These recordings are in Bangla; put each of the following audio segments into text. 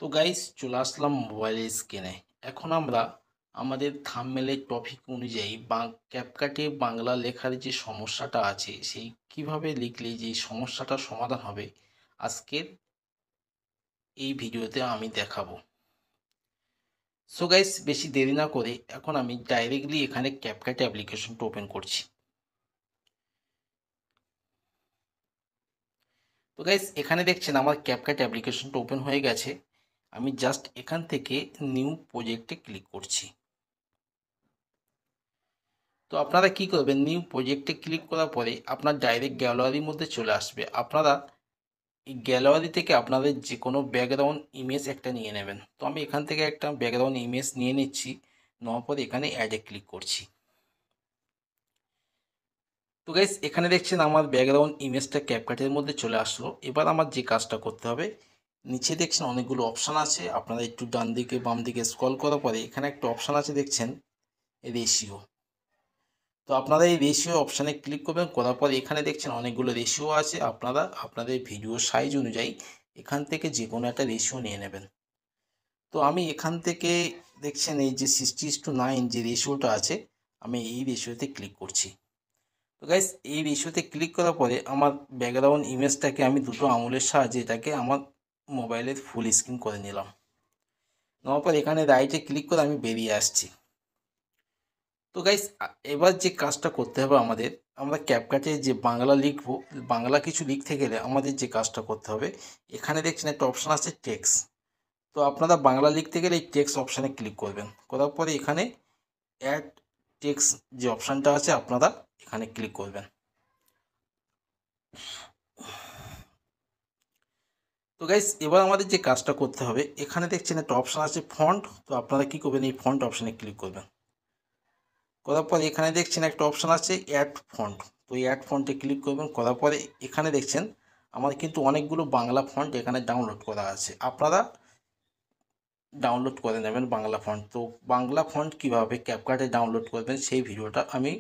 তো গাইস চলে আসলাম মোবাইলের স্ক্রিনে। এখন আমরা আমাদের থাম্বনেলের টপিক অনুযায়ী ক্যাপকাটে বাংলা লেখার যে সমস্যাটা আছে সেই কিভাবে লিখলে যে সমস্যাটার সমাধান হবে আজকের এই ভিডিওতে আমি দেখাবো। সো গাইস বেশি দেরি না করে এখন আমি ডাইরেক্টলি এখানে ক্যাপকাট অ্যাপ্লিকেশনটা ওপেন করছি। তো গাইস এখানে দেখছেন আমার ক্যাপকাট অ্যাপ্লিকেশনটা ওপেন হয়ে গেছে। আমি জাস্ট এখান থেকে নিউ প্রজেক্টে ক্লিক করছি। তো আপনারা কি করবেন, নিউ প্রজেক্টে ক্লিক করার পরে আপনার ডাইরেক্ট গ্যালারির মধ্যে চলে আসবে। আপনারা এই গ্যালারি থেকে আপনাদের যে কোনো ব্যাকগ্রাউন্ড ইমেজ একটা নিয়ে নেবেন। তো আমি এখান থেকে একটা ব্যাকগ্রাউন্ড ইমেজ নিয়ে নিচ্ছি, নেওয়ার পরে এখানে অ্যাডে ক্লিক করছি। তো গাইস এখানে দেখছেন আমার ব্যাকগ্রাউন্ড ইমেজটা ক্যাপকাটের মধ্যে চলে আসলো। এবার আমার যে কাজটা করতে হবে, নিচে দেখছেন অনেকগুলো অপশান আছে, আপনারা একটু ডান দিকে বাম দিকে স্ক্রল করার পরে এখানে একটা অপশান আছে দেখছেন রেশিও। তো আপনারা এই রেশিও অপশানে ক্লিক করবেন, করার পর এখানে দেখছেন অনেকগুলো রেশিও আছে। আপনারা আপনাদের ভিডিও সাইজ অনুযায়ী এখান থেকে যে কোনো একটা রেশিও নিয়ে নেবেন। তো আমি এখান থেকে দেখছেন এই যে 60:9 যে রেশিওটা আছে, আমি এই রেশিওতে ক্লিক করছি। তো গাইস এই রেশিওতে ক্লিক করার পরে আমার ব্যাকগ্রাউন্ড ইমেজটাকে আমি দুটো আঙুলের সাহায্যে এটাকে আমার মোবাইলের ফুল স্ক্রিন করে নিলাম। নেওয়ার পর এখানে রাইটে ক্লিক করে আমি বেরিয়ে আসছি। তো গাইস এবার যে কাজটা করতে হবে আমাদের, আমরা ক্যাপকাটে যে বাংলা লিখবো, বাংলা কিছু লিখতে গেলে আমাদের যে কাজটা করতে হবে, এখানে দেখছেন একটা অপশান আছে টেক্সট। তো আপনারা বাংলা লিখতে গেলে এই টেক্সট অপশানে ক্লিক করবেন, করার পরে এখানে অ্যাড টেক্সট যে অপশানটা আছে আপনারা এখানে ক্লিক করবেন। তো গাইস এবার আমাদের যে কাজটা করতে হবে, এখানে দেখছেন একটা অপশান আছে ফন্ট। তো আপনারা কি করবেন, এই ফন্ট অপশানে ক্লিক করবেন, করার পরে এখানে দেখছেন একটা অপশান আছে অ্যাড ফন্ট। তো এই অ্যাড ফন্টে ক্লিক করবেন, করার পরে এখানে দেখছেন আমার কিন্তু অনেকগুলো বাংলা ফন্ট এখানে ডাউনলোড করা আছে। আপনারা ডাউনলোড করে নেবেন বাংলা ফন্ট। তো বাংলা ফন্ট কিভাবে ক্যাপকাটে ডাউনলোড করবেন সেই ভিডিওটা আমি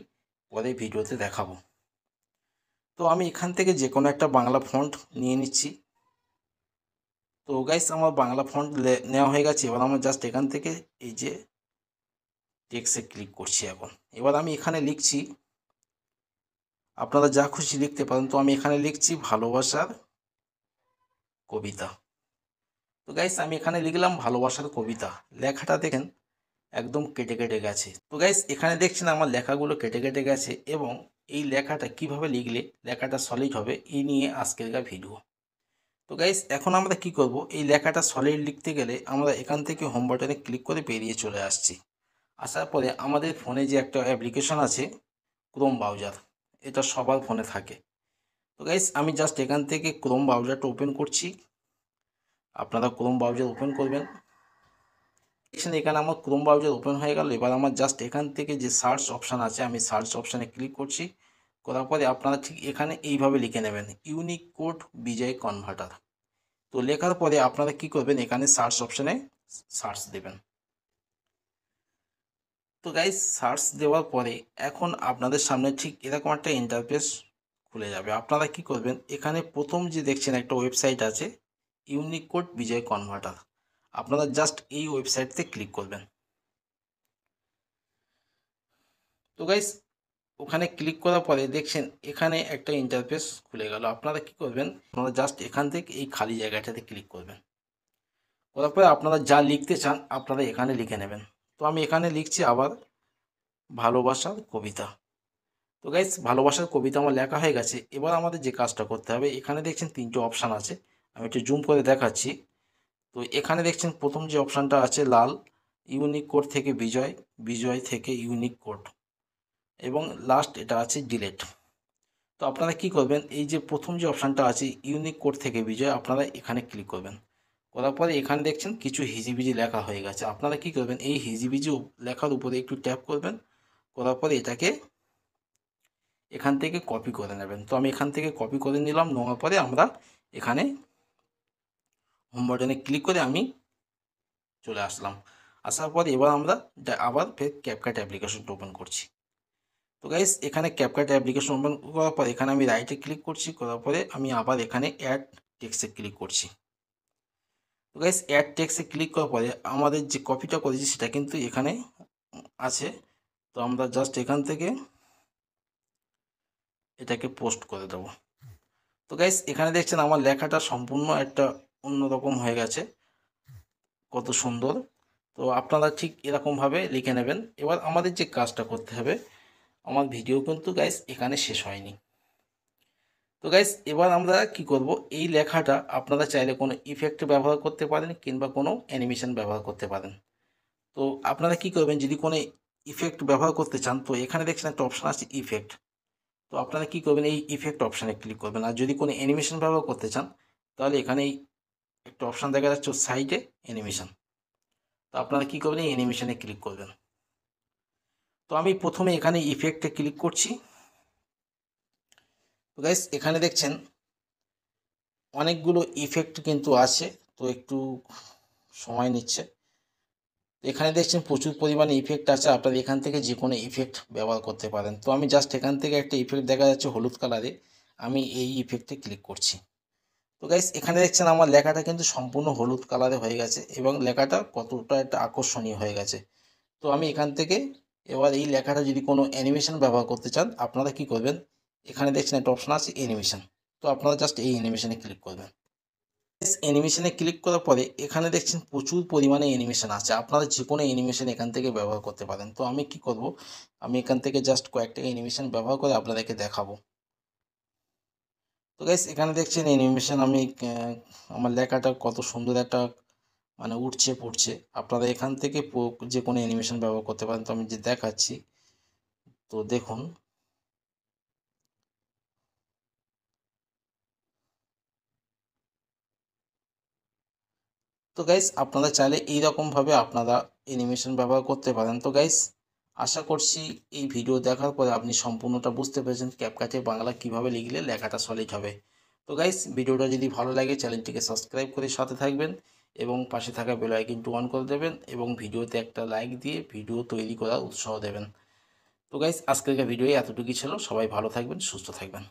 পরে ভিডিওতে দেখাবো। তো আমি এখান থেকে যে কোনো একটা বাংলা ফন্ট নিয়ে নিচ্ছি। তো গাইস আমার বাংলা ফন্ট নেওয়া হয়ে গেছে। এবার আমরা জাস্ট এখান থেকে এই যে টেক্সটে ক্লিক করছি। এখন এবার আমি এখানে লিখছি, আপনারা যা খুশি লিখতে পারেন। তো আমি এখানে লিখছি ভালোবাসার কবিতা। তো গাইস আমি এখানে লিখলাম ভালোবাসার কবিতা। লেখাটা দেখেন একদম কেটে কেটে গেছে। তো গাইস এখানে দেখছেন আমার লেখাগুলো কেটে কেটে গেছে, এবং এই লেখাটা কিভাবে লিখলে লেখাটা সলিড হবে এই নিয়ে আজকেরকার ভিডিও। তো গাইস এখন আমরা কি করব, এই লেখাটা সলিড লিখতে গেলে আমরা এখান থেকে হোম বাটনে ক্লিক করে বেরিয়ে চলে আসছি। আসার পরে আমাদের ফোনে যে একটা অ্যাপ্লিকেশন আছে ক্রোম ব্রাউজার, এটা সবার ফোনে থাকে। তো গাইস আমি জাস্ট এখান থেকে ক্রোম ব্রাউজারটা ওপেন করছি। আপনারা ক্রোম ব্রাউজার ওপেন করবেন। এখানে আমার ক্রোম ব্রাউজার ওপেন হয়ে গেল। এবার আমার জাস্ট এখান থেকে যে সার্চ অপশান আছে, আমি সার্চ অপশানে ক্লিক করছি। করার পরে আপনারা ঠিক এখানে এইভাবে লিখে নেবেন ইউনিকোড বিজয় কনভার্টার। তো লেখার পরে আপনারা কি করবেন, এখানে সার্চ অপশানে সার্চ দেবেন। তো গাইস সার্চ দেওয়ার পরে এখন আপনাদের সামনে ঠিক এরকম একটা ইন্টারফেস খুলে যাবে। আপনারা কি করবেন, এখানে প্রথম যে দেখছেন একটা ওয়েবসাইট আছে ইউনিকোড বিজয় কনভার্টার, আপনারা জাস্ট এই ওয়েবসাইটতে ক্লিক করবেন। তো গাইস ওখানে ক্লিক করার পরে দেখছেন এখানে একটা ইন্টারফেস খুলে গেল। আপনারা কি করবেন, আপনারা জাস্ট এখান থেকে এই খালি জায়গাটাতে ক্লিক করবেন। করার পরে আপনারা যা লিখতে চান আপনারা এখানে লিখে নেবেন। তো আমি এখানে লিখছি আবার ভালোবাসার কবিতা। তো গাইস ভালোবাসার কবিতা আমার লেখা হয়ে গেছে। এবার আমাদের যে কাজটা করতে হবে, এখানে দেখছেন তিনটে অপশান আছে, আমি একটু জুম করে দেখাচ্ছি। তো এখানে দেখছেন প্রথম যে অপশানটা আছে লাল, ইউনিক কোড থেকে বিজয়, বিজয় থেকে ইউনিক কোড, এবং লাস্ট এটা আছে ডিলেট। তো আপনারা কি করবেন, এই যে প্রথম যে অপশানটা আছে ইউনিক কোড থেকে বিজয়, আপনারা এখানে ক্লিক করবেন। করার পরে এখানে দেখছেন কিছু হিজিবিজি লেখা হয়ে গেছে। আপনারা কি করবেন, এই হিজিবিজি লেখার উপরে একটু ট্যাপ করবেন, করার পরে এটাকে এখান থেকে কপি করে নেবেন। তো আমি এখান থেকে কপি করে নিলাম। নেওয়ার পরে আমরা এখানে হোম বাটনে ক্লিক করে আমি চলে আসলাম। আসার পরে এবার আমরা আবার ফের ক্যাপকাট অ্যাপ্লিকেশনটা ওপেন করছি। তো গাইস এখানে ক্যাপকাট অ্যাপ্লিকেশন ওপেন করার পর এখানে আমি রাইটে ক্লিক করছি, করার পরে আমি আবার এখানে অ্যাড টেক্সটে ক্লিক করছি। তো গাইস অ্যাড টেক্সটে ক্লিক করার পরে আমাদের যে কপিটা করেছি সেটা কিন্তু এখানে আছে। তো আমরা জাস্ট এখান থেকে এটাকে পোস্ট করে দেবো। তো গাইস এখানে দেখছেন আমার লেখাটা সম্পূর্ণ একটা অন্যরকম হয়ে গেছে, কত সুন্দর। তো আপনারা ঠিক এরকমভাবে লিখে নেবেন। এবার আমাদের যে কাজটা করতে হবে, আমার ভিডিও কিন্তু গাইস এখানে শেষ হয়নি। তো গাইস এবার আমরা কি করব, এই লেখাটা আপনারা চাইলে কোনো ইফেক্ট ব্যবহার করতে পারেন কিংবা কোনো অ্যানিমেশন ব্যবহার করতে পারেন। তো আপনারা কি করবেন, যদি কোনো ইফেক্ট ব্যবহার করতে চান তো এখানে দেখছেন একটা অপশান আছে ইফেক্ট। তো আপনারা কি করবেন, এই ইফেক্ট অপশানে ক্লিক করবেন। আর যদি কোনো অ্যানিমেশন ব্যবহার করতে চান তাহলে এখানে একটা অপশান দেখা যাচ্ছে সাইডে অ্যানিমেশন। তো আপনারা কি করবেন, এই অ্যানিমেশনে ক্লিক করবেন। তো আমি প্রথমে এখানে ইফেক্টে ক্লিক করছি। তো গাইস এখানে দেখছেন অনেকগুলো ইফেক্ট কিন্তু আছে, তো একটু সময় নিচ্ছে। এখানে দেখছেন প্রচুর পরিমাণে ইফেক্ট আছে, আপনারা এখান থেকে যে কোনো ইফেক্ট ব্যবহার করতে পারেন। তো আমি জাস্ট এখান থেকে একটা ইফেক্ট দেখা যাচ্ছে হলুদ কালারে, আমি এই ইফেক্টে ক্লিক করছি। তো গাইস এখানে দেখছেন আমার লেখাটা কিন্তু সম্পূর্ণ হলুদ কালারে হয়ে গেছে এবং লেখাটা কতটা একটা আকর্ষণীয় হয়ে গেছে। তো আমি এখান থেকে এবার এই লেখাটা যদি কোনো অ্যানিমেশন ব্যবহার করতে চান আপনারা কি করবেন, এখানে দেখছেন একটা অপশন আছে অ্যানিমেশন। তো আপনারা জাস্ট এই অ্যানিমেশনে ক্লিক করবেন। অ্যানিমেশনে ক্লিক করার পরে এখানে দেখছেন প্রচুর পরিমাণে অ্যানিমেশন আছে, আপনারা যে কোনো অ্যানিমেশন এখান থেকে ব্যবহার করতে পারেন। তো আমি কি করব, আমি এখান থেকে জাস্ট কয়েকটা অ্যানিমেশন ব্যবহার করে আপনাদেরকে দেখাবো। তো গাইস এখানে দেখছেন অ্যানিমেশন আমি আমার লেখাটা কত সুন্দর একটা মানে উঠছে পড়ছে। আপনারা এখান থেকে যে কোনো অ্যানিমেশন ব্যবহার করতে পারেন। তো আমি যে দেখাচ্ছি, তো দেখুন। তো গাইস আপনারা চাইলে এইরকমভাবে আপনারা অ্যানিমেশন ব্যবহার করতে পারেন। তো গাইস আশা করছি এই ভিডিও দেখার পরে আপনি সম্পূর্ণটা বুঝতে পেরেছেন ক্যাপকাটে বাংলা কিভাবে লিখলে লেখাটা সলিড হবে। তো গাইস ভিডিওটা যদি ভালো লাগে চ্যানেলটিকে সাবস্ক্রাইব করে সাথে থাকবেন এবং পাশে থাকা বেল আইকনটি অন করে দেবেন এবং ভিডিওতে একটা লাইক দিয়ে ভিডিও তৈরি করার উৎসাহ দেবেন। তো গাইস আজকের ভিডিও এতটুকুই ছিল, সবাই ভালো থাকবেন, সুস্থ থাকবেন।